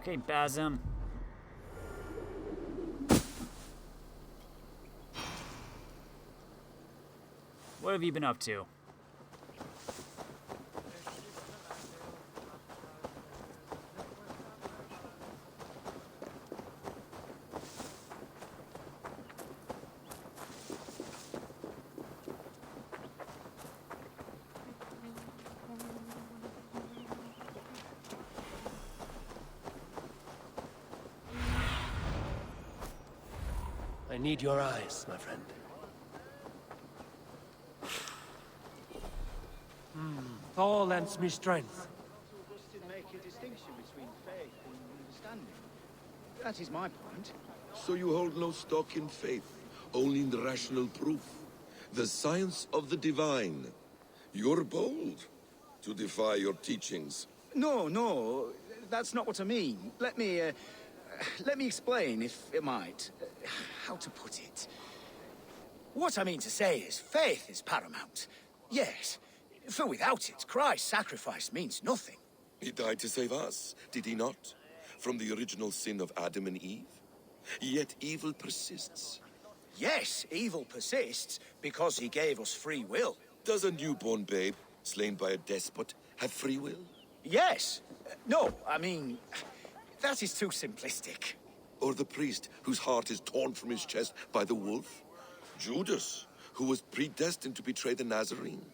Okay, Basim. What have you been up to? I need your eyes, my friend. Thor lends me strength. To make a distinction between faith and understanding. That is my point. So you hold no stock in faith, only in the rational proof. The science of the divine. You're bold to defy your teachings. No, that's not what I mean. Let me explain, if it might. How to put it? What I mean to say is, faith is paramount. Yes, for without it, Christ's sacrifice means nothing. He died to save us, did he not? From the original sin of Adam and Eve? Yet evil persists. Yes, evil persists because he gave us free will. Does a newborn babe, slain by a despot, have free will? Yes. No, I mean, that is too simplistic. Or the priest whose heart is torn from his chest by the wolf? Judas, who was predestined to betray the Nazarene?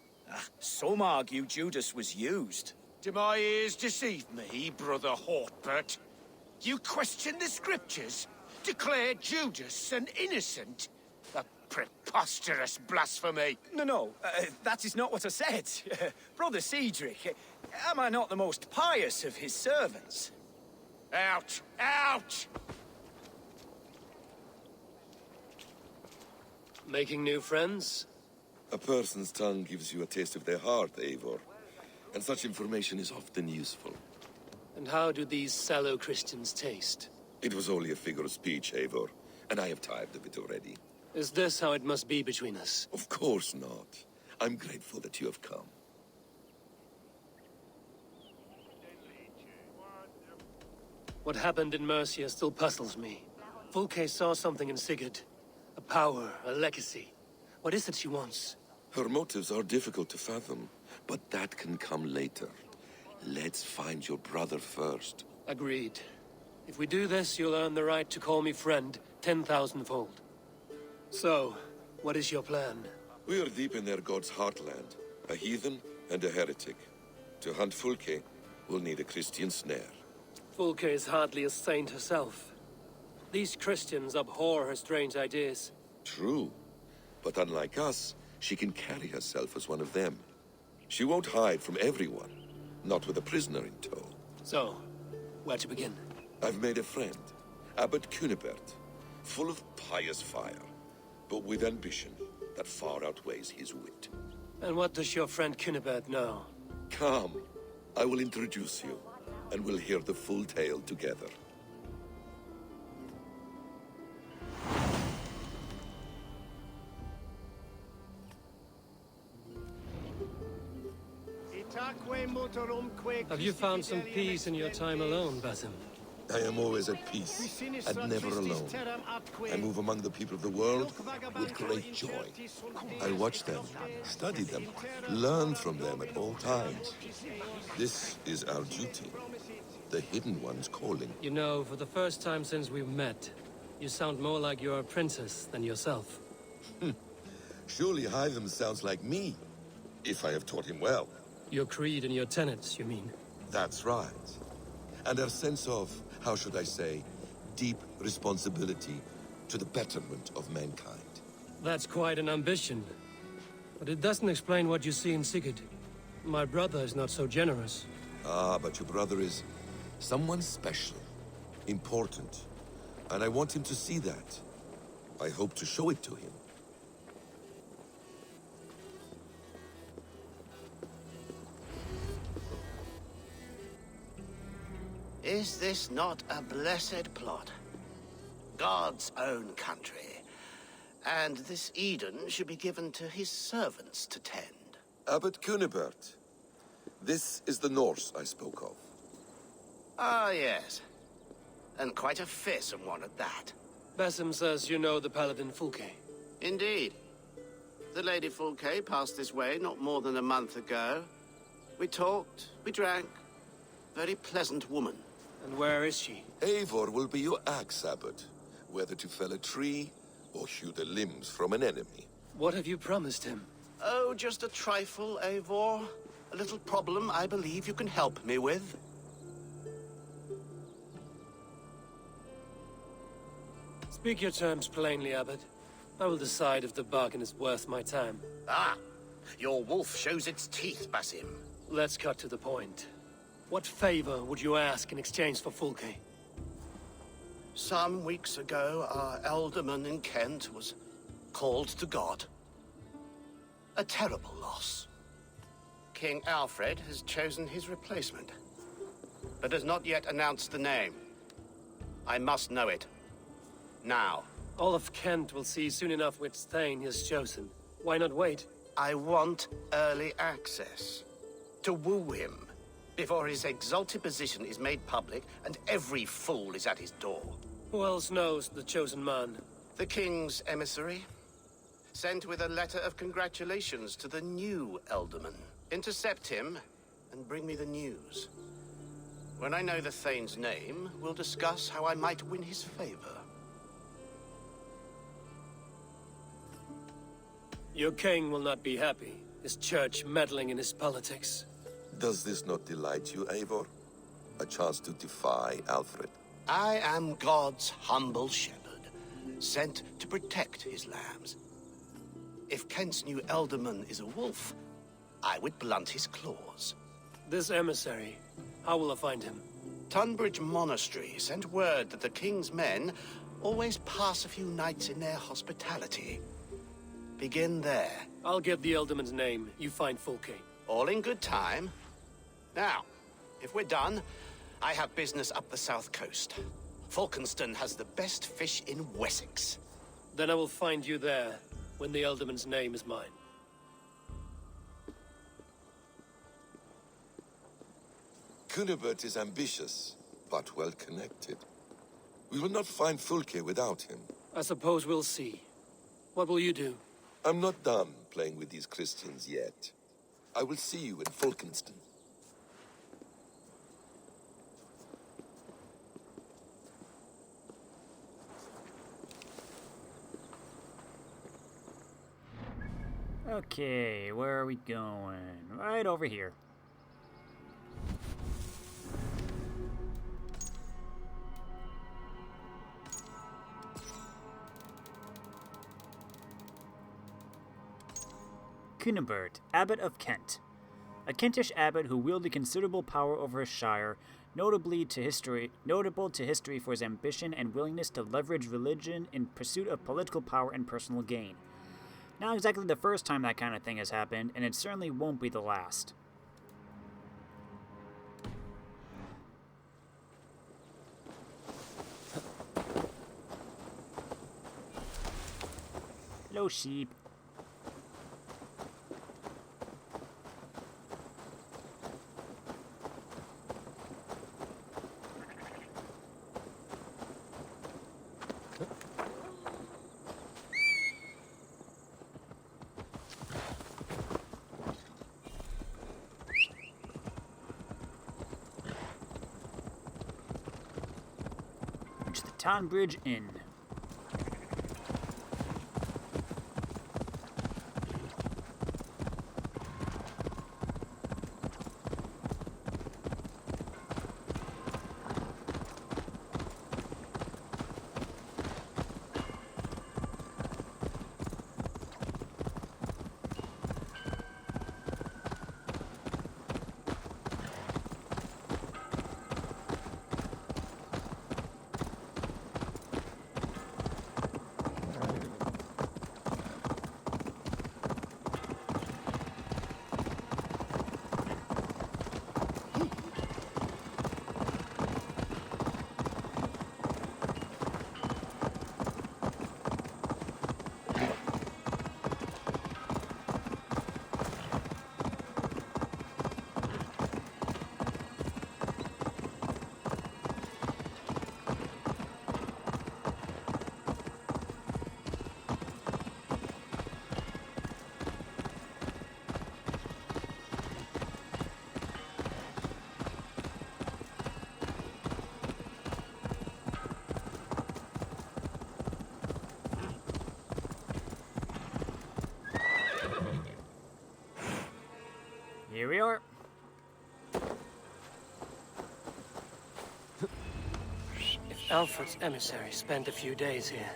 Some argue Judas was used. Do my ears deceive me, Brother Hortbert? You question the scriptures? Declare Judas an innocent? A preposterous blasphemy! No, that is not what I said. Brother Cedric, am I not the most pious of his servants? Out! Out! Making new friends? A person's tongue gives you a taste of their heart, Eivor. And such information is often useful. And how do these sallow Christians taste? It was only a figure of speech, Eivor, and I have tired of it already. Is this how it must be between us? Of course not. I'm grateful that you have come. What happened in Mercia still puzzles me. Fulke saw something in Sigurd. A power, a legacy. What is it she wants? Her motives are difficult to fathom, but that can come later. Let's find your brother first. Agreed. If we do this, you'll earn the right to call me friend 10,000-fold. So, what is your plan? We are deep in their god's heartland, a heathen and a heretic. To hunt Fulke, we'll need a Christian snare. Fulke is hardly a saint herself. These Christians abhor her strange ideas. True, but unlike us, she can carry herself as one of them. She won't hide from everyone, not with a prisoner in tow. So, where to begin? I've made a friend, Abbot Cunibert, full of pious fire, but with ambition that far outweighs his wit. And what does your friend Cunibert know? Come, I will introduce you, and we'll hear the full tale together. Have you found some peace in your time alone, Basim? I am always at peace, and never alone. I move among the people of the world with great joy. I watch them, study them, learn from them at all times. This is our duty, the Hidden One's calling. You know, for the first time since we've met, you sound more like you're a princess than yourself. Surely Hytham sounds like me, if I have taught him well. Your creed and your tenets, you mean? That's right. And our sense of, how should I say, deep responsibility to the betterment of mankind. That's quite an ambition. But it doesn't explain what you see in Sigurd. My brother is not so generous. Ah, but your brother is someone special, important, and I want him to see that. I hope to show it to him. Is this not a blessed plot? God's own country. And this Eden should be given to his servants to tend. Abbot Cunibert. This is the Norse I spoke of. Ah, yes. And quite a fearsome one at that. Basim says you know the paladin Fulke. Indeed. The Lady Fulke passed this way not more than a month ago. We talked, we drank. Very pleasant woman. And where is she? Eivor will be your axe, Abbot. Whether to fell a tree or hew the limbs from an enemy. What have you promised him? Oh, just a trifle, Eivor. A little problem I believe you can help me with. Speak your terms plainly, Abbot. I will decide if the bargain is worth my time. Ah, your wolf shows its teeth, Basim. Let's cut to the point. What favor would you ask in exchange for Fulke? Some weeks ago, our ealdorman in Kent was called to God. A terrible loss. King Alfred has chosen his replacement, but has not yet announced the name. I must know it. Now. All of Kent will see soon enough which Thane he has chosen. Why not wait? I want early access. To woo him, before his exalted position is made public and every fool is at his door. Who else knows the chosen man? The king's emissary, sent with a letter of congratulations to the new ealdorman. Intercept him and bring me the news. When I know the Thane's name, we'll discuss how I might win his favor. Your king will not be happy. His church meddling in his politics. Does this not delight you, Eivor? A chance to defy Alfred? I am God's humble shepherd, sent to protect his lambs. If Kent's new ealdorman is a wolf, I would blunt his claws. This emissary, how will I find him? Tunbridge Monastery sent word that the king's men always pass a few nights in their hospitality. Begin there. I'll get the ealdorman's name. You find Fulke. All in good time. Now, if we're done, I have business up the south coast. Falkenston has the best fish in Wessex. Then I will find you there, when the ealdorman's name is mine. Cunibert is ambitious, but well-connected. We will not find Fulke without him. I suppose we'll see. What will you do? I'm not done playing with these Christians yet. I will see you in Fulkenston. Okay, where are we going? Right over here. Cunibert, Abbot of Kent. A Kentish abbot who wielded considerable power over his shire, notable to history for his ambition and willingness to leverage religion in pursuit of political power and personal gain. Not exactly the first time that kind of thing has happened, and it certainly won't be the last. Hello, sheep. Reach the Tonbridge Inn. Alfred's emissary spent a few days here.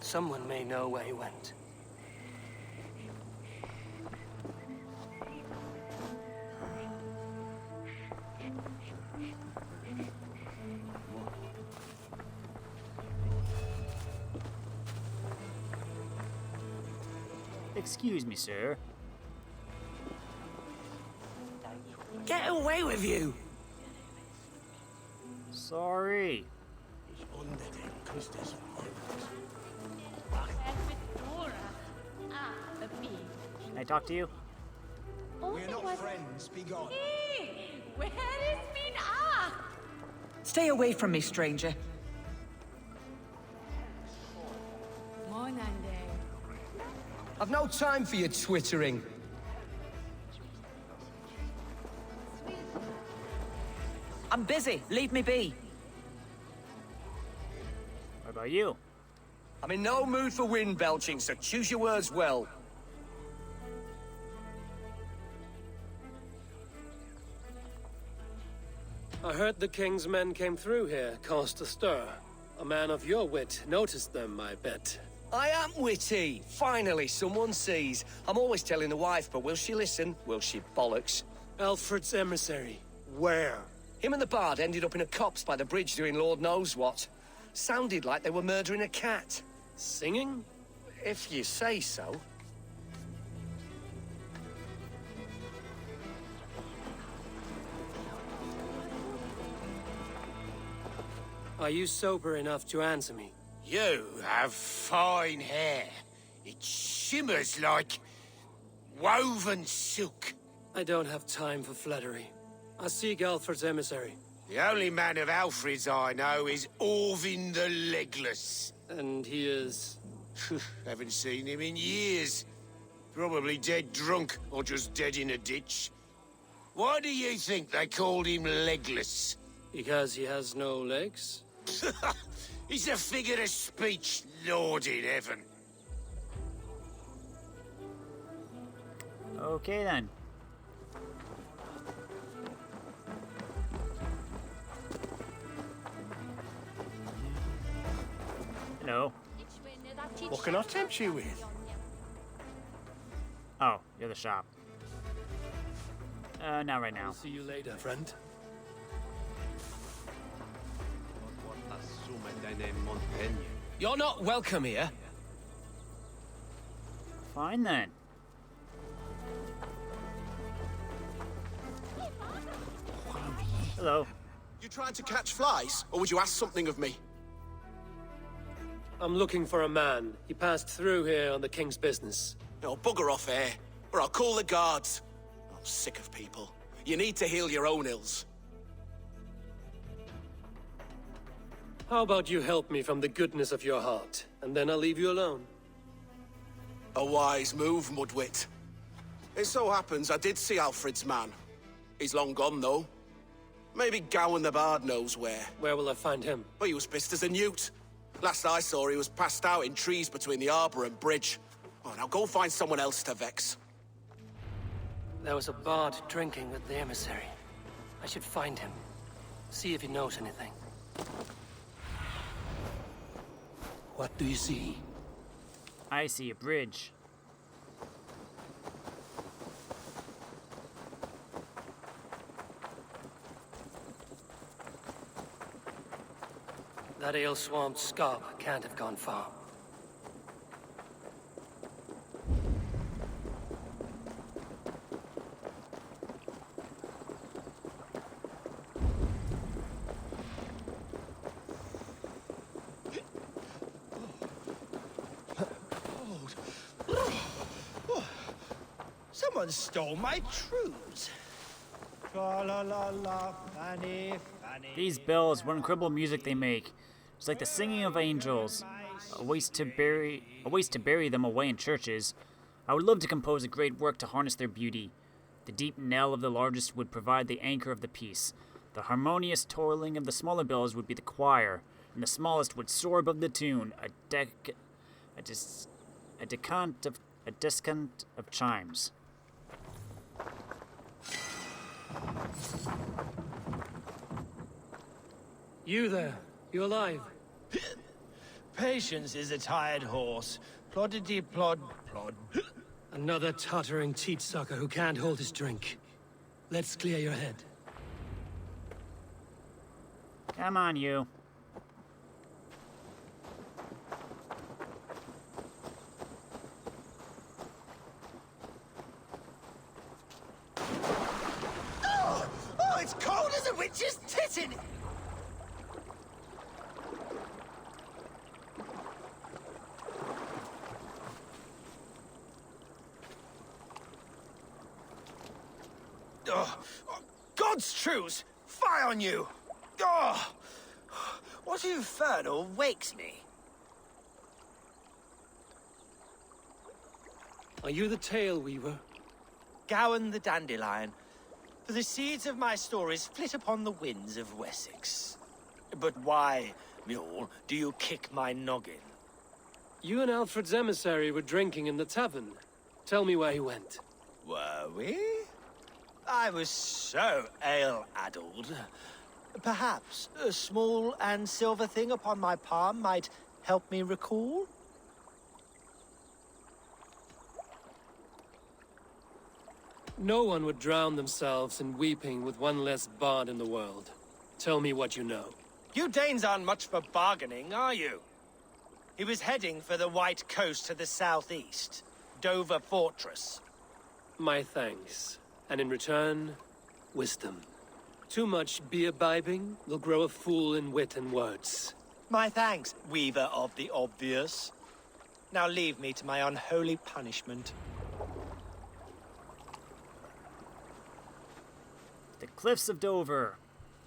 Someone may know where he went. Excuse me, sir. Get away with you! Sorry. Can I talk to you? We're not friends, be gone. Where is Min Stay away from me, stranger. I've no time for your twittering. I'm busy. Leave me be. What about you? I'm in no mood for wind belching, so choose your words well. I heard the king's men came through here, caused a stir. A man of your wit noticed them, I bet. I am witty. Finally, someone sees. I'm always telling the wife, but will she listen? Will she bollocks? Alfred's emissary. Where? Him and the bard ended up in a copse by the bridge doing Lord knows what. Sounded like they were murdering a cat. Singing? If you say so. Are you sober enough to answer me? You have fine hair. It shimmers like woven silk. I don't have time for flattery. I seek Alfred's emissary. The only man of Alfred's I know is Orvin the Legless. And he is... Haven't seen him in years. Probably dead drunk, or just dead in a ditch. Why do you think they called him Legless? Because he has no legs? He's a figure of speech, Lord in heaven. Okay then. Hello. What can I tempt you with? Oh, you're the shop. Not right now. See you later, friend. You're not welcome here. Fine then. Hello. You trying to catch flies, or would you ask something of me? I'm looking for a man. He passed through here on the king's business. No, bugger off here, or I'll call the guards. I'm sick of people. You need to heal your own ills. How about you help me from the goodness of your heart, and then I'll leave you alone. A wise move, Mudwit. It so happens I did see Alfred's man. He's long gone, though. Maybe Gowan the Bard knows where. Where will I find him? But he was pissed as a newt. Last I saw, he was passed out in trees between the arbor and bridge. Oh, now go find someone else to vex. There was a bard drinking with the emissary. I should find him. See if he knows anything. What do you see? I see a bridge. That ale-swamped scab can't have gone far. Someone stole my truths. Tra-la-la-la, fanny, fanny. These bells, what incredible music they make. It's like the singing of angels. A waste to bury them away in churches. I would love to compose a great work to harness their beauty. The deep knell of the largest would provide the anchor of the piece. The harmonious tolling of the smaller bells would be the choir, and the smallest would soar above the tune, a descant of chimes. You there? You alive? Patience is a tired horse. Ploddity plod plod. Another tottering teat-sucker who can't hold his drink. Let's clear your head. Come on, you. Oh, it's cold as a witch's tittin! God's truce! Fie on you! Oh, what infernal wakes me? Are you the Tale Weaver? Gowan the Dandelion. For the seeds of my stories flit upon the winds of Wessex. But why, mule, do you kick my noggin? You and Alfred's emissary were drinking in the tavern. Tell me where he went. Were we? I was so ale-addled. Perhaps a small and silver thing upon my palm might help me recall? No one would drown themselves in weeping with one less bard in the world. Tell me what you know. You Danes aren't much for bargaining, are you? He was heading for the White Coast to the southeast. Dover Fortress. My thanks. And in return, wisdom. Too much beer-bibbing will grow a fool in wit and words. My thanks, Weaver of the Obvious. Now leave me to my unholy punishment. The Cliffs of Dover.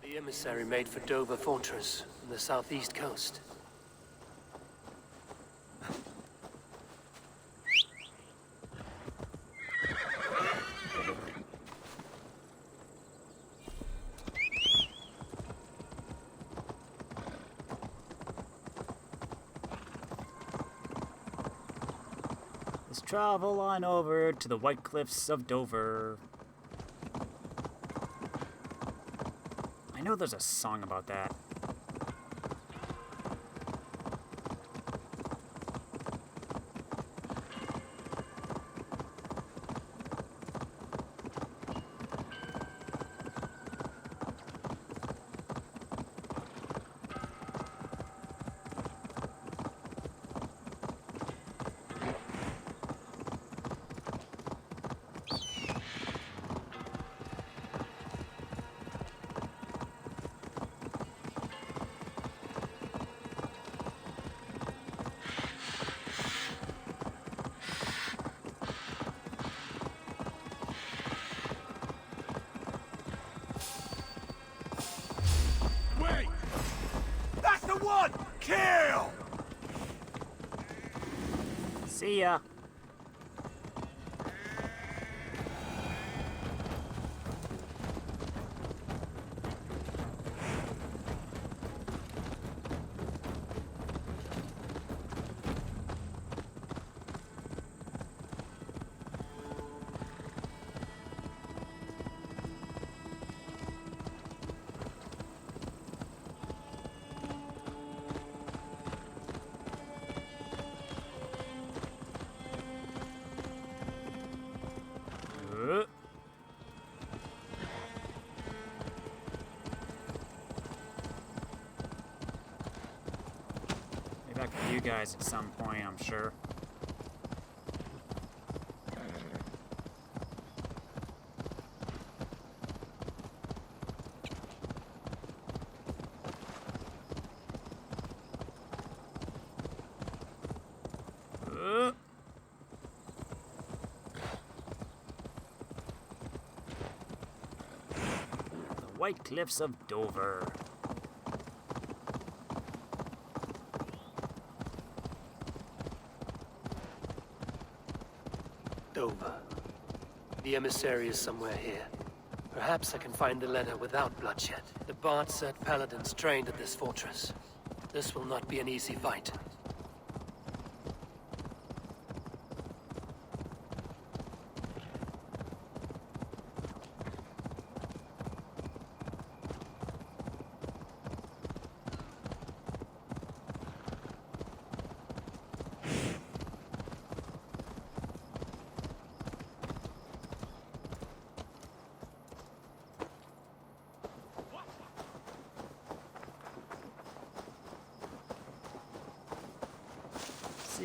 The emissary made for Dover Fortress on the southeast coast. Let's travel on over to the White Cliffs of Dover. I know there's a song about that. Kill! See ya. Be back with you guys at some point, I'm sure. White Cliffs of Dover. Dover. The emissary is somewhere here. Perhaps I can find the letter without bloodshed. The bard said paladins trained at this fortress. This will not be an easy fight.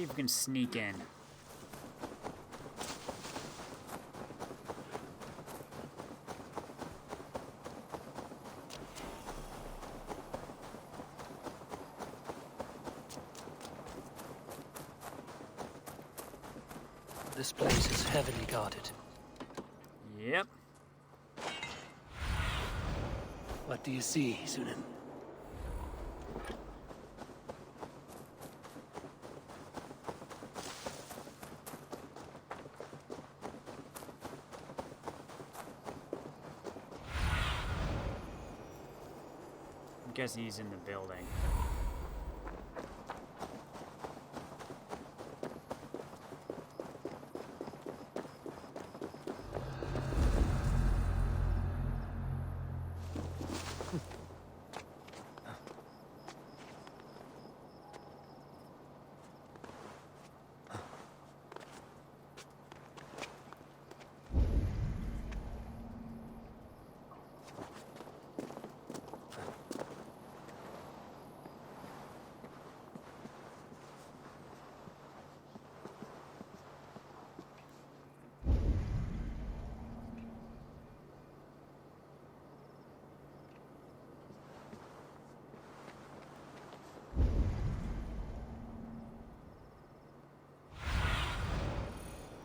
See if we can sneak in. This place is heavily guarded. Yep. What do you see, Sunan? I'm guessing he's in the building.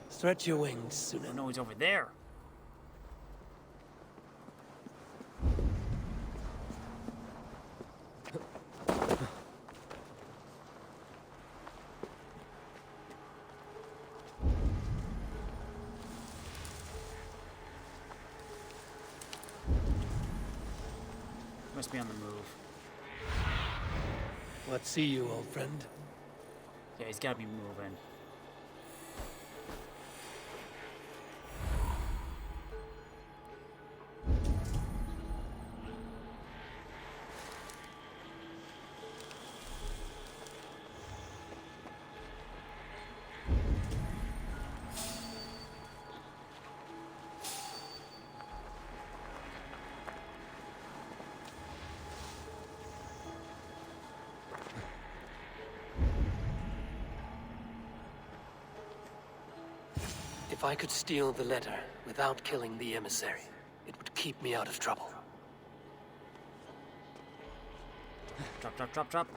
Stretch your wings, Oh Sunan. no, he's over there. Must be on the move. What see you, old friend? Yeah, he's gotta be moving. If I could steal the letter without killing the emissary, it would keep me out of trouble. Drop, drop, drop, drop.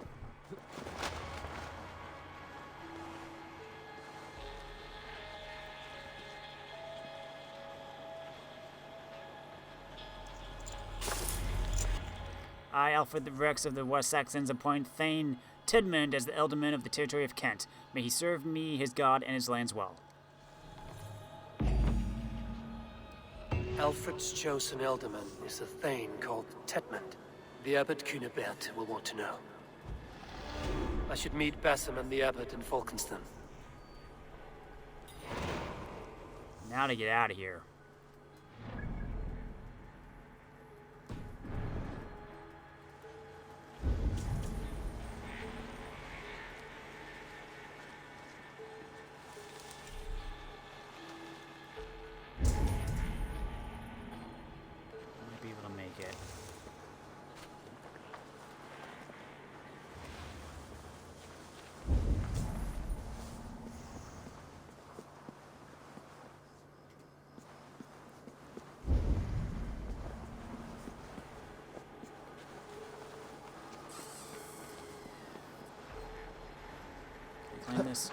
I, Alfred the Rex of the West Saxons, appoint Thane Tidmund as the ealdorman of the territory of Kent. May he serve me, his god, and his lands well. Alfred's chosen ealdorman is a thane called Tetmund. The Abbot Cunibert will want to know. I should meet Basim and the Abbot in Falkenston. Now to get out of here. Might be able to make it. Clean this.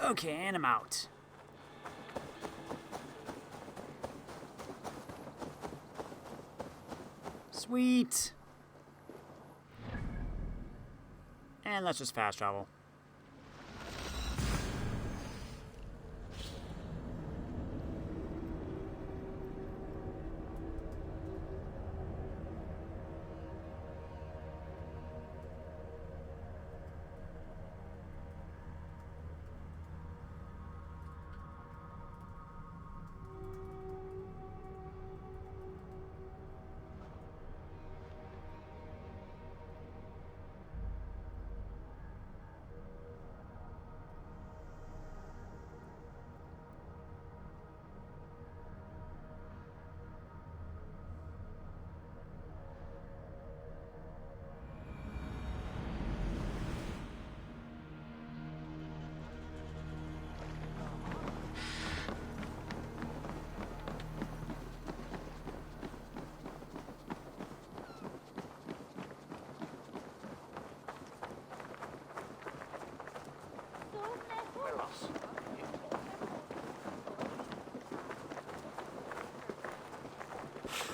Okay, and I'm out. Sweet. And let's just fast travel.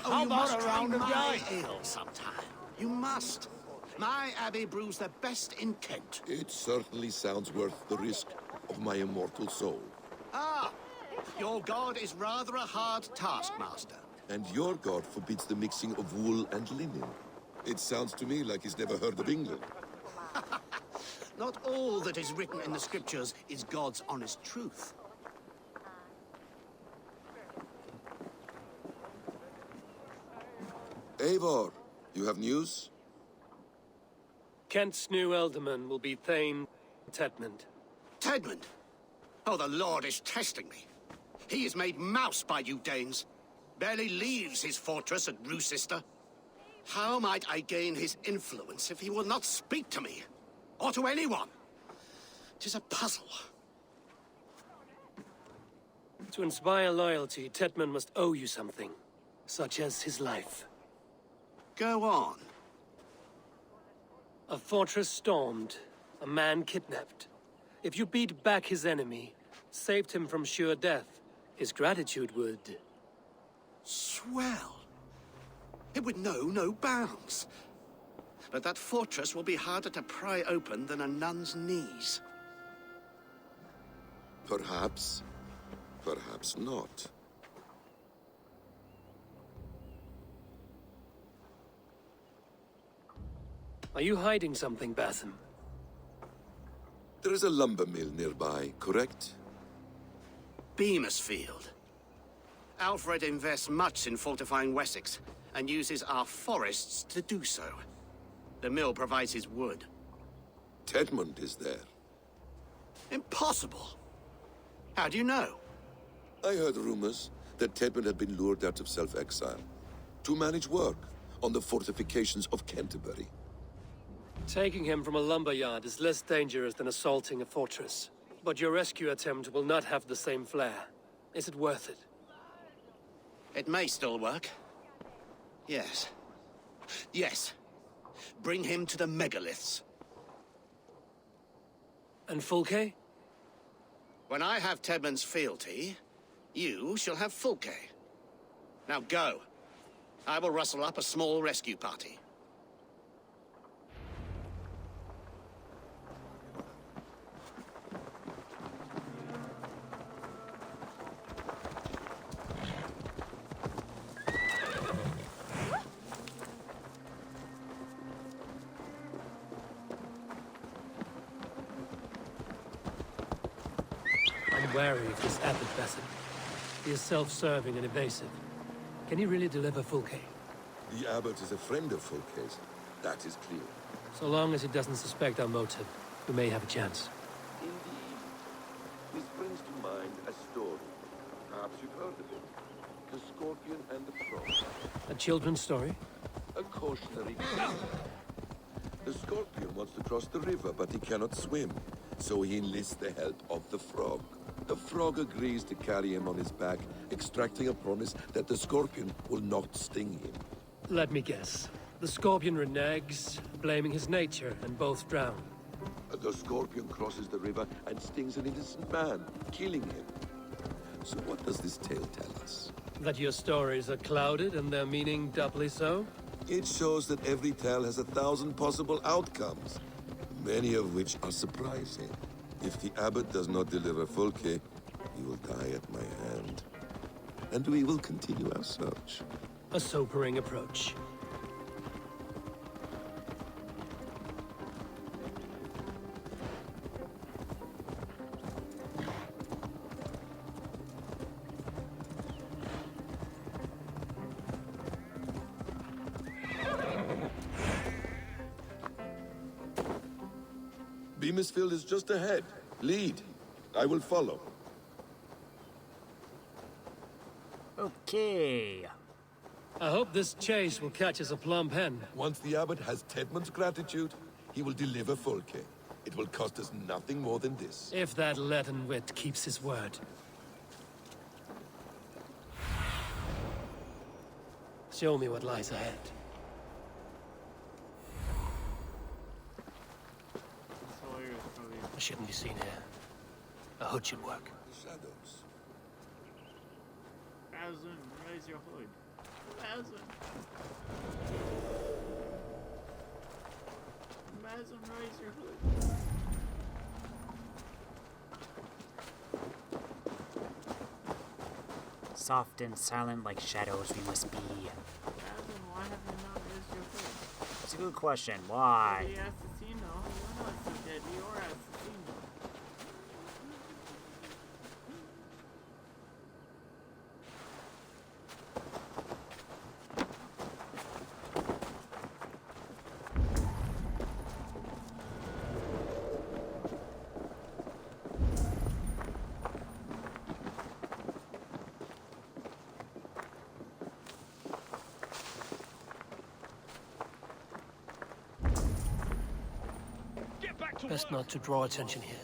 How about a round of my dice? ale sometime. You must. My abbey brews the best in Kent. It certainly sounds worth the risk of my immortal soul. Ah, your god is rather a hard taskmaster. And your god forbids the mixing of wool and linen. It sounds to me like he's never heard of England. Not all that is written in the scriptures is God's honest truth. Eivor, you have news? Kent's new ealdorman will be Thane Tedmund. Tedmund? Oh, the Lord is testing me. He is made mouse by you Danes. Barely leaves his fortress at Roosister. How might I gain his influence if he will not speak to me? Or to anyone? 'Tis a puzzle. To inspire loyalty, Tedmund must owe you something, such as his life. Go on. A fortress stormed, a man kidnapped. If you beat back his enemy, saved him from sure death, his gratitude would... Swell. It would know no bounds. But that fortress will be harder to pry open than a nun's knees. Perhaps. Perhaps not. Are you hiding something, Basim? There is a lumber mill nearby, correct? Beamisfield. Alfred invests much in fortifying Wessex, and uses our forests to do so. The mill provides his wood. Tedmund is there. Impossible! How do you know? I heard rumors that Tedmund had been lured out of self-exile to manage work on the fortifications of Canterbury. Taking him from a lumberyard is less dangerous than assaulting a fortress. But your rescue attempt will not have the same flair. Is it worth it? It may still work. Yes. Yes. Bring him to the megaliths. And Fulke? When I have Tedmund's fealty, you shall have Fulke. Now go. I will rustle up a small rescue party. I'm wary of this Abbot Basim. He is self-serving and evasive. Can he really deliver Fulke? The Abbot is a friend of Fulke's. That is clear. So long as he doesn't suspect our motive, we may have a chance. Indeed. This brings to mind a story. Perhaps you've heard of it. The Scorpion and the Frog. A children's story? A cautionary tale. The Scorpion wants to cross the river, but he cannot swim. So he enlists the help of the Frog. The Frog agrees to carry him on his back, extracting a promise that the Scorpion will not sting him. Let me guess. The Scorpion reneges, blaming his nature, and both drown. The Scorpion crosses the river and stings an innocent man, killing him. So what does this tale tell us? That your stories are clouded and their meaning doubly so? It shows that every tale has 1,000 possible outcomes, many of which are surprising. If the Abbot does not deliver Fulke, he will die at my hand. And we will continue our search. A sobering approach. Beamisfield is just ahead. Lead. I will follow. Okay. I hope this chase will catch us a plump hen. Once the Abbot has Tedmund's gratitude, he will deliver Fulke. It will cost us nothing more than this. If that leaden wit keeps his word. Show me what lies ahead. I shouldn't be seen here. A hood should work. The shadows. Basim, raise your hood. Basim. Basim, raise your hood. Soft and silent like shadows we must be. Basim, why have you not raised your hood? That's a good question. Why? The assassino, you're not so deadly or assassino. Best not to draw attention here.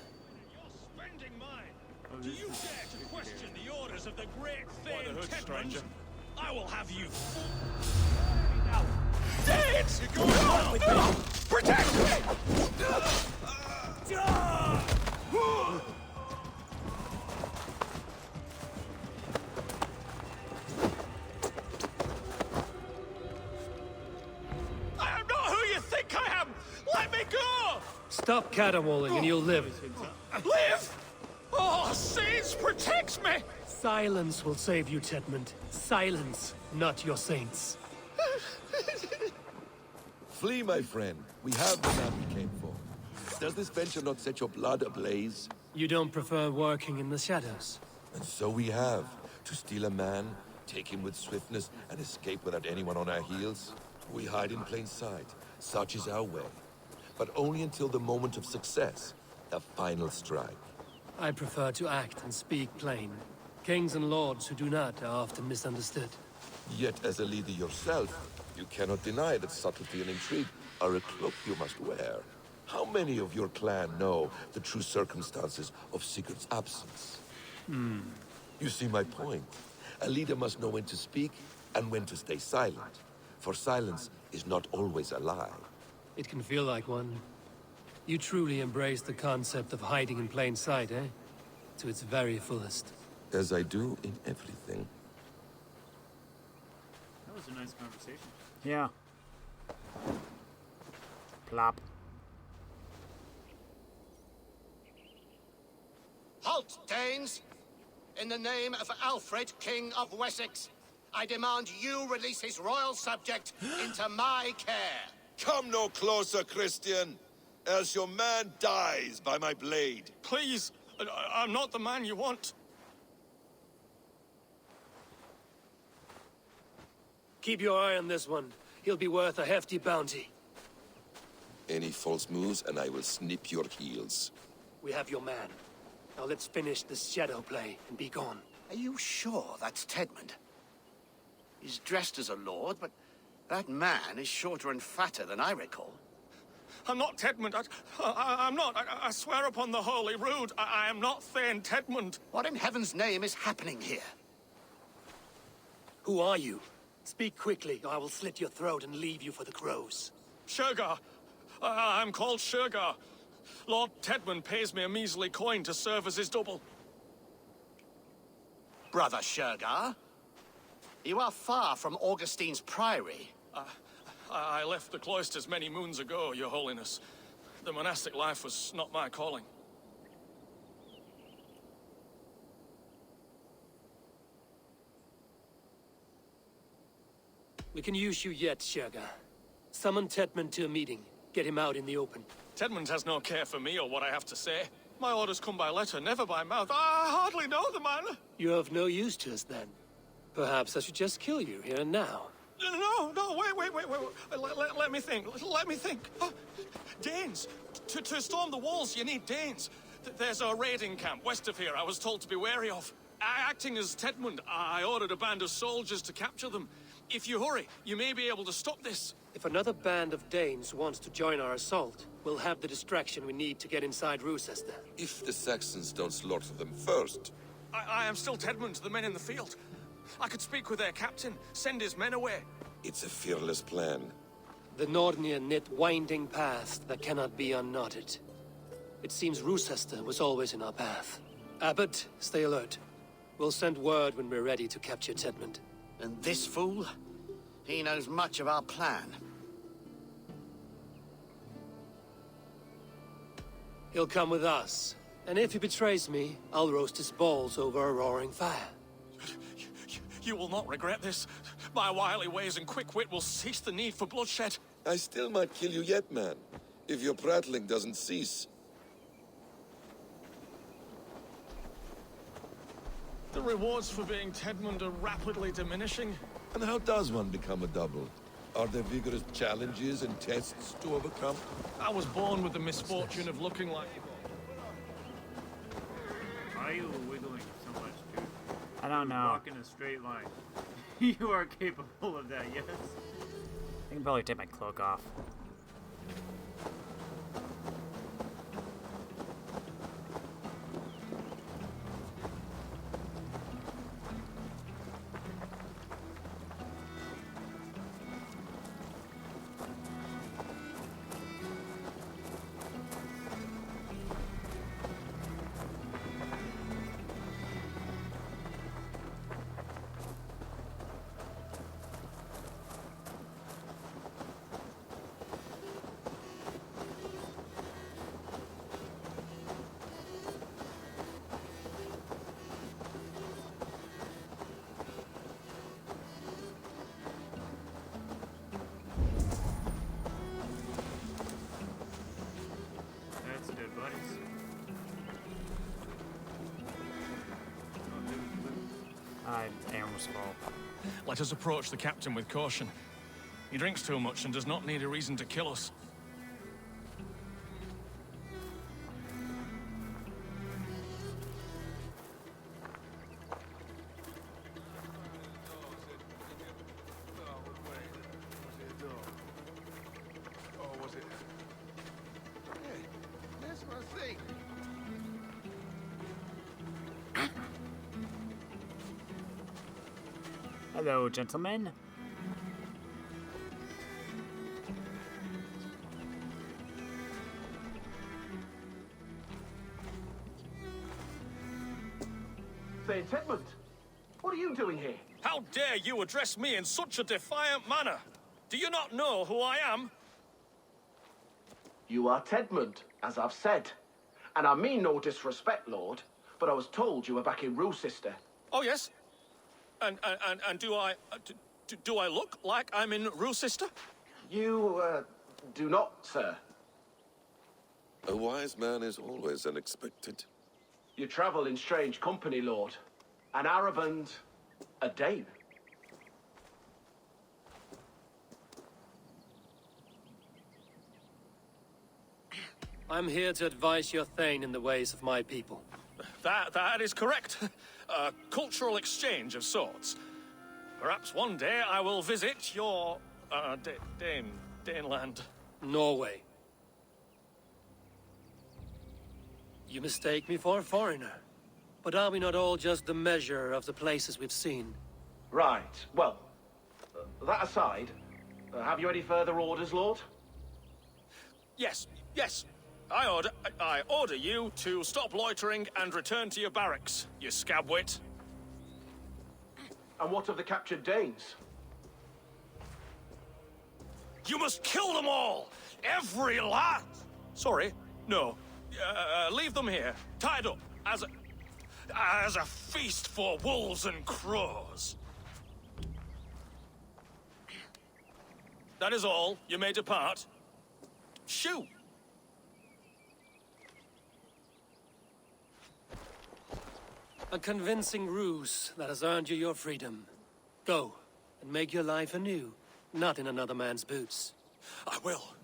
Do you dare to question the orders of the great Thane Tedmund? I will have you Dance! You're going on with me! Protect me! I am not who you think I am! Let me go! Stop caterwauling and you'll live. Live! Oh, saints, protect me! Silence will save you, Tedmund. Silence, not your saints. Flee, my friend. We have the man we came for. Does this venture not set your blood ablaze? You don't prefer working in the shadows? And so we have. To steal a man, take him with swiftness, and escape without anyone on our heels? We hide in plain sight. Such is our way. But only until the moment of success, the final strike. I prefer to act and speak plain. Kings and lords who do not are often misunderstood. Yet, as a leader yourself, you cannot deny that subtlety and intrigue are a cloak you must wear. How many of your clan know the true circumstances of Sigurd's absence? You see my point. A leader must know when to speak and when to stay silent. For silence is not always a lie. It can feel like one. You truly embrace the concept of hiding in plain sight, eh? To its very fullest. As I do in everything. That was a nice conversation. Yeah. Plop. Halt, Danes! In the name of Alfred, King of Wessex, I demand you release his royal subject into my care. Come no closer, Christian, else your man dies by my blade. Please, I'm not the man you want. Keep your eye on this one. He'll be worth a hefty bounty. Any false moves, and I will snip your heels. We have your man. Now let's finish this shadow play and be gone. Are you sure that's Tedmund? He's dressed as a lord, but that man is shorter and fatter than I recall. I'm not Tedmund. I'm not. I swear upon the Holy Rood, I am not Thane Tedmund. What in heaven's name is happening here? Who are you? Speak quickly, or I will slit your throat and leave you for the crows. Shergar. I'm called Shergar. Lord Tedmund pays me a measly coin to serve as his double. Brother Shergar? You are far from Augustine's priory. I left the cloisters many moons ago, Your Holiness. The monastic life was not my calling. We can use you yet, Shergar. Summon Tedmund to a meeting. Get him out in the open. Tedmund has no care for me or what I have to say. My orders come by letter, never by mouth. I hardly know the man. You're of no use to us, then. Perhaps I should just kill you here and now. No, wait. Let me think. Danes. To storm the walls, you need Danes. There's a raiding camp west of here I was told to be wary of. Acting as Tedmund, I ordered a band of soldiers to capture them. If you hurry, you may be able to stop this. If another band of Danes wants to join our assault, we'll have the distraction we need to get inside Rochester. If the Saxons don't slaughter them first. I am still Tedmund to the men in the field. I could speak with their captain, send his men away. It's a fearless plan. The Nordnir knit winding paths that cannot be unknotted. It seems Rochester was always in our path. Abbot, stay alert. We'll send word when we're ready to capture Tedmund. And this fool? he knows much of our plan. He'll come with us. And if he betrays me, I'll roast his balls over a roaring fire. You will not regret this. My wily ways and quick wit will cease the need for bloodshed. I still might kill you yet, man, if your prattling doesn't cease. The rewards for being Tedmund are rapidly diminishing. And how does one become a double? Are there vigorous challenges and tests to overcome? I was born with the misfortune of looking like... Why are you wiggling so much, dude? I don't know. Walk in a straight line. You are capable of that, yes? I can probably take my cloak off. That's dead bodies. Animals fall. Let us approach the captain with caution. He drinks too much and does not need a reason to kill us. Hello, gentlemen. Say, Tedmund, what are you doing here? How dare you address me in such a defiant manner? Do you not know who I am? You are Tedmund, as I've said. And I mean no disrespect, Lord, but I was told you were back in Roosister. Oh, yes? And do I look like I'm in Roosister? You, do not, sir. A wise man is always unexpected. You travel in strange company, Lord. An Arab and a Dane. I'm here to advise your Thane in the ways of my people. That is correct. A cultural exchange of sorts. Perhaps one day I will visit your, Daneland. Norway. You mistake me for a foreigner. But are we not all just the measure of the places we've seen? Right. Well, that aside, have you any further orders, Lord? Yes. I order you to stop loitering and return to your barracks, you scabwit. And what of the captured Danes? You must kill them all! Every last! Sorry, no. Leave them here, tied up, as a feast for wolves and crows. That is all. You may depart. Shoo! A convincing ruse that has earned you your freedom. Go, and make your life anew, not in another man's boots. I will.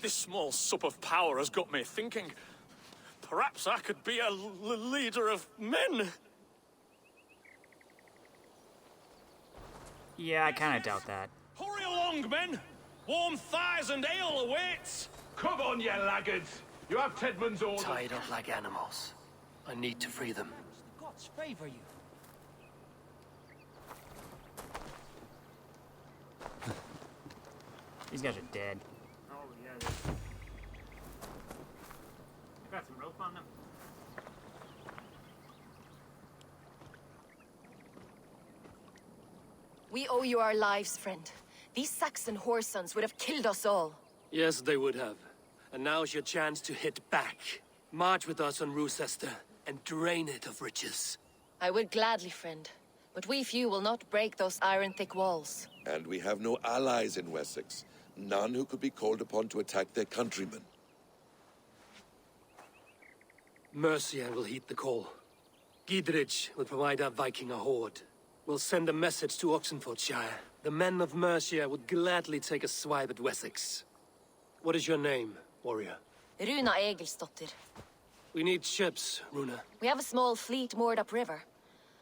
This small sup of power has got me thinking. Perhaps I could be a leader of men. Yeah, I kind of doubt that. Hurry along, men! Warm thighs and ale awaits! Come on, you laggards! You have Tedmund's order. Tied up like animals. I need to free them. The gods favor you. These guys are dead. Oh, yeah, they got some rope on them. We owe you our lives, friend. These Saxon whoresons would have killed us all. Yes, they would have. And now's your chance to hit back. March with us on Roosester and drain it of riches. I would gladly, friend. But we few will not break those iron-thick walls. And we have no allies in Wessex. None who could be called upon to attack their countrymen. Mercia will heed the call. Gidrich will provide our Viking a horde. We'll send a message to Oxenfordshire. The men of Mercia would gladly take a swipe at Wessex. What is your name, warrior? Runa Egilsdotter. We need ships, Runa. We have a small fleet moored upriver,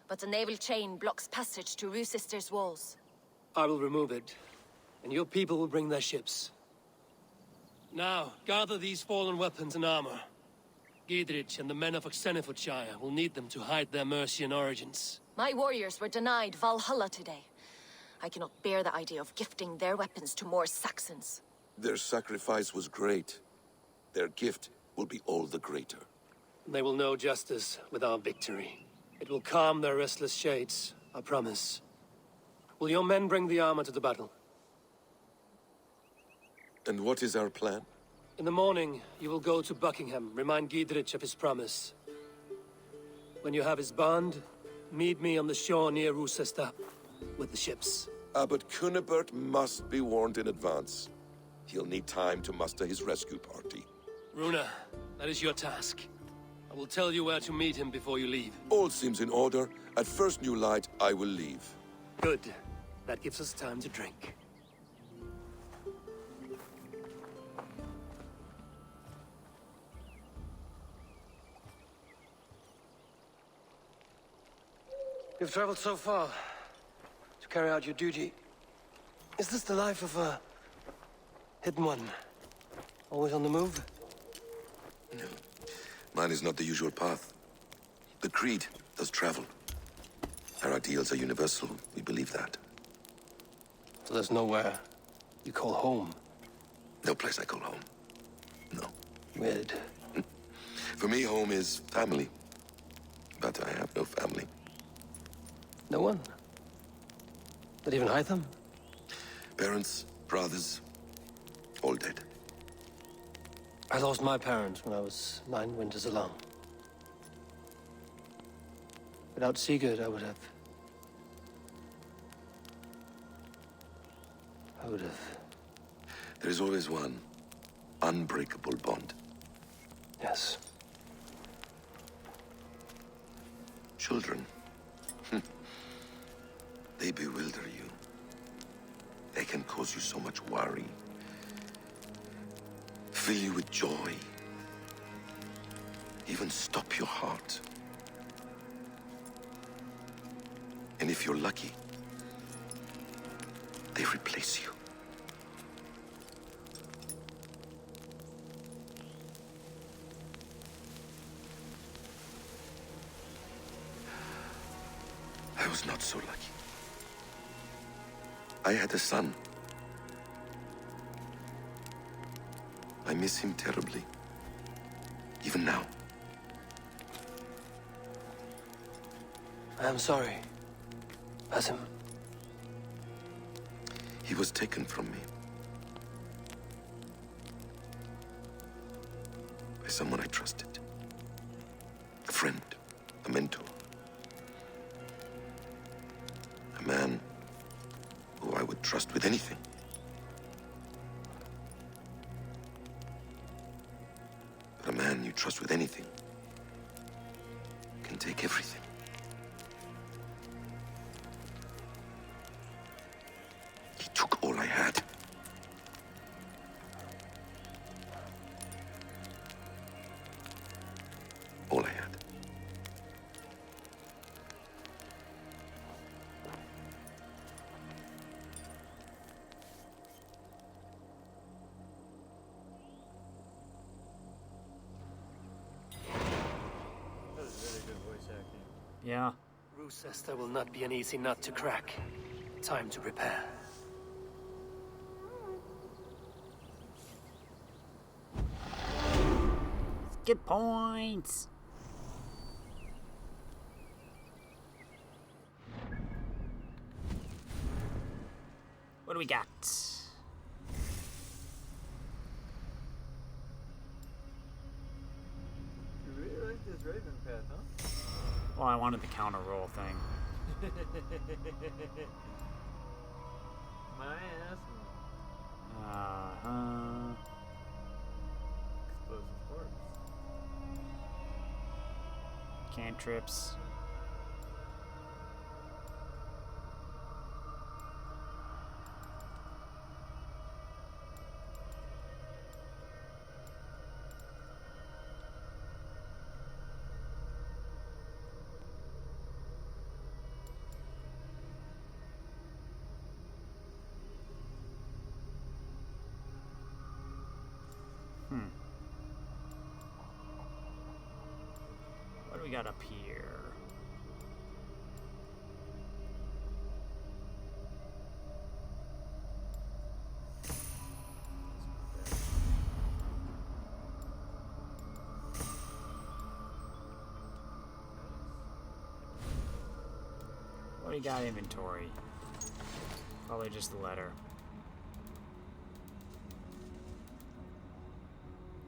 but the naval chain blocks passage to Roosester's walls. I will remove it, and your people will bring their ships. Now, gather these fallen weapons and armor. Gidrich and the men of Oxenfordshire will need them to hide their Mercian origins. My warriors were denied Valhalla today. I cannot bear the idea of gifting their weapons to more Saxons. Their sacrifice was great. Their gift will be all the greater. They will know justice with our victory. It will calm their restless shades, I promise. Will your men bring the armor to the battle? And what is our plan? In the morning, you will go to Buckingham, remind Gidrich of his promise. When you have his bond, meet me on the shore near Roosester with the ships. Abbot Cunibert must be warned in advance. He'll need time to muster his rescue party. Runa, that is your task. I will tell you where to meet him before you leave. All seems in order. At first new light, I will leave. Good. That gives us time to drink. You've traveled so far to carry out your duty. Is this the life of a hidden one? Always on the move? No. Mine is not the usual path. The Creed does travel. Our ideals are universal. We believe that. So there's nowhere you call home? No place I call home. No. Weird. For me, home is family. But I have no family. No one? Not even Hytham? Parents, brothers, all dead. I lost my parents when I was 9 winters alone. Without Sigurd, I would have... There is always one unbreakable bond. Yes. Children. They bewilder you. They can cause you so much worry. Fill you with joy. Even stop your heart. And if you're lucky, they replace you. I was not so lucky. I had a son. I miss him terribly. Even now. I am sorry, Basim. He was taken from me. By someone I trusted. A friend, a mentor. A man who I would trust with anything. But a man you trust with anything can take everything. He took all I had. All I had. Yeah. Roosester will not be an easy nut to crack. Time to prepare. Get points! What do we got? You really like this Raven path, huh? Well, I wanted the counter roll thing. My ass. Uh-huh. Explosive corpse. Cantrips. What do we got up here? What do you got inventory? Probably just the letter.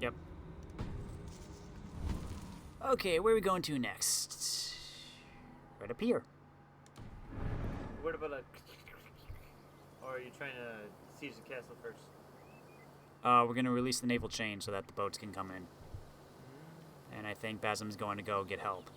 Yep. Okay, where are we going to next? Right up here. What about a... Or are you trying to siege the castle first? We're gonna release the naval chain so that the boats can come in. And I think Basim's going to go get help.